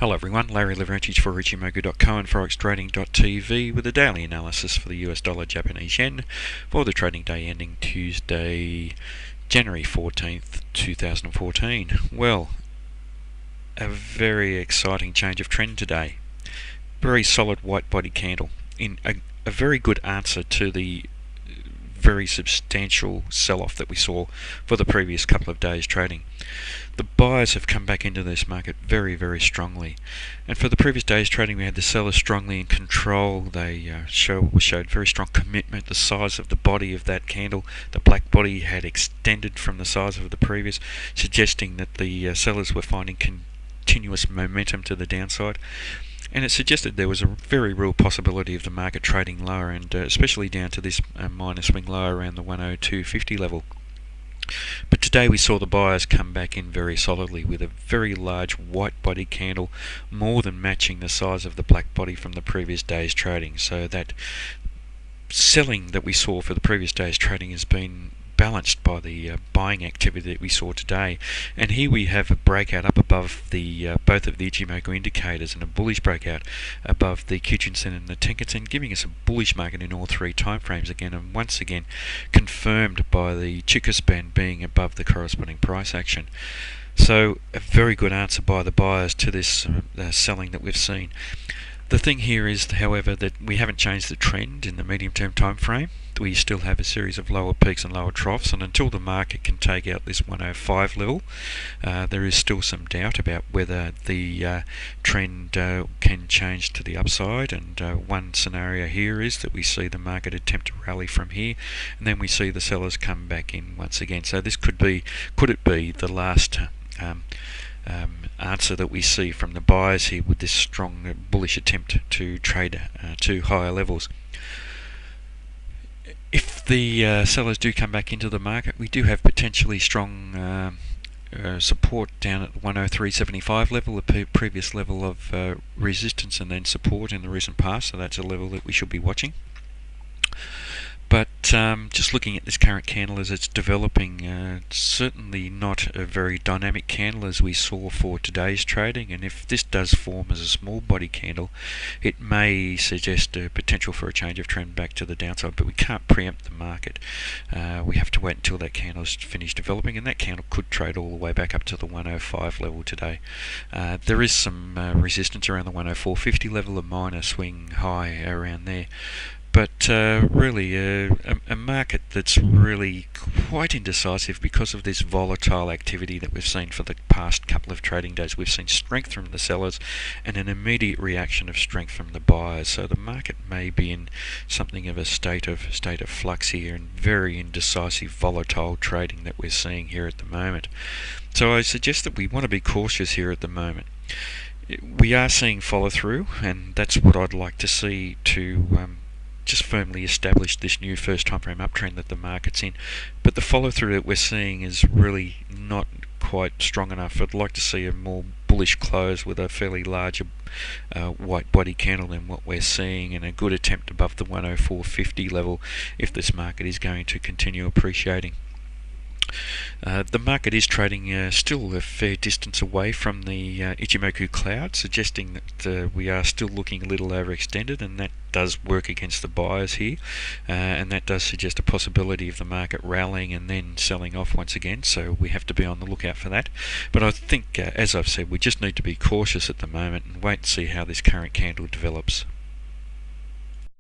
Hello everyone, Larry Leverage for Ichimoku.co and ForexTrading.tv with a daily analysis for the US dollar Japanese yen for the trading day ending Tuesday, January 14th, 2014. Well, a very exciting change of trend today. Very solid white body candle in a very good answer to the very substantial sell-off that we saw for the previous couple of days trading. The buyers have come back into this market very, very strongly, and for the previous days trading we had the sellers strongly in control. They showed very strong commitment. The size of the body of that candle, the black body, had extended from the size of the previous, suggesting that the sellers were finding continuous momentum to the downside. And it suggested there was a very real possibility of the market trading lower, and especially down to this minor swing low around the 102.50 level. But today we saw the buyers come back in very solidly with a very large white body candle, more than matching the size of the black body from the previous day's trading. So that selling that we saw for the previous day's trading has been balanced by the buying activity that we saw today. And here we have a breakout up above the both of the Ichimoku indicators, and a bullish breakout above the Kijun-sen and the Tenkan-sen, giving us a bullish market in all three timeframes again, and once again confirmed by the Chikou span being above the corresponding price action. So a very good answer by the buyers to this selling that we've seen. The thing here is, however, that we haven't changed the trend in the medium-term time frame. We still have a series of lower peaks and lower troughs, and until the market can take out this 105 level, there is still some doubt about whether the trend can change to the upside. And one scenario here is that we see the market attempt to rally from here, and then we see the sellers come back in once again. So this could it be the last answer that we see from the buyers here, with this strong bullish attempt to trade to higher levels. If the sellers do come back into the market, we do have potentially strong support down at the 103.75 level, the previous level of resistance and then support in the recent past. So that's a level that we should be watching. But just looking at this current candle as it's developing, certainly not a very dynamic candle as we saw for today's trading. And if this does form as a small body candle, it may suggest a potential for a change of trend back to the downside, but we can't preempt the market. We have to wait until that candle is finished developing, and that candle could trade all the way back up to the 105 level today. There is some resistance around the 104.50 level, a minor swing high around there. But really a market that's really quite indecisive because of this volatile activity that we've seen for the past couple of trading days. We've seen strength from the sellers and an immediate reaction of strength from the buyers. So the market may be in something of a state of flux here, and very indecisive, volatile trading that we're seeing here at the moment. So I suggest that we want to be cautious here at the moment. We are seeing follow through, and that's what I'd like to see to just firmly establish this new first time frame uptrend that the market's in. But the follow through that we're seeing is really not quite strong enough. I'd like to see a more bullish close with a fairly larger white body candle than what we're seeing, and a good attempt above the 104.50 level if this market is going to continue appreciating. The market is trading still a fair distance away from the Ichimoku cloud, suggesting that we are still looking a little overextended, and that does work against the buyers here, and that does suggest a possibility of the market rallying and then selling off once again. So we have to be on the lookout for that. But I think, as I've said, we just need to be cautious at the moment and wait and see how this current candle develops.